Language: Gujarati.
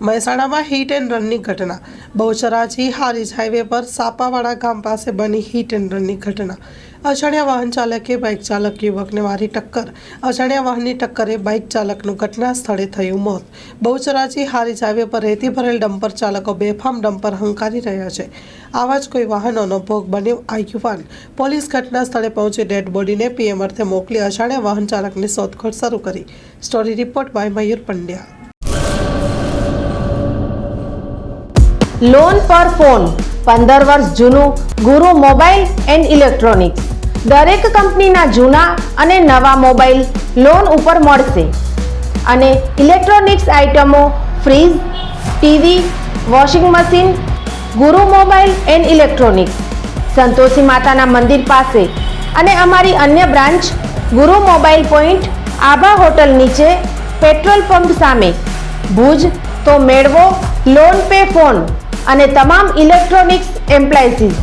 મહેસાણામાં હિટ એન્ડ રનની ઘટના। બહુચરાજી હારીજ હાઈવે પર સાપાવાડા ગામ પાસે બની હિટ એન્ડ રનની ઘટના। અજાણ્યા વાહન ચાલકે બાઇક ચાલક યુવકને મારી ટક્કર। અજાણ્યા વાહનની ટક્કરે બાઇક ચાલકનું ઘટના સ્થળે થયું મોત। બહુચરાજી હારીજ હાઈવે પર રેતી ભરેલ ડમ્પર ચાલકો બેફામ ડમ્પર હંકારી રહ્યા છે। આવા જ કોઈ વાહનોનો ભોગ બન્યો આ યુવાન। પોલીસ ઘટના સ્થળે પહોંચી ડેડ બોડીને પીએમ અર્થે મોકલી અજાણ્યા વાહન ચાલકની શોધખોળ શરૂ કરી। Story report by Mayur Pandya. Loan પર ફોન 15 વર્ષ જૂનું ગુરુ મોબાઈલ એન્ડ ઇલેક્ટ્રોનિક્સ। દરેક કંપનીના જૂના અને નવા મોબાઈલ લોન ઉપર મળશે અને ઇલેક્ટ્રોનિક્સ આઇટમો ફ્રીજ, ટીવી, વોશિંગ મશીન। ગુરુ મોબાઈલ એન્ડ ઇલેક્ટ્રોનિક્સ સંતોષી માતાના મંદિર પાસે અને અમારી અન્ય બ્રાન્ચ ગુરુ મોબાઈલ પોઈન્ટ આભા હોટલ નીચે પેટ્રોલ પંપ સામે ભુજ। તો મેળવો લોન પે ફોન અને તમામ ઇલેક્ટ્રોનિક્સ એપ્લાયન્સીસ।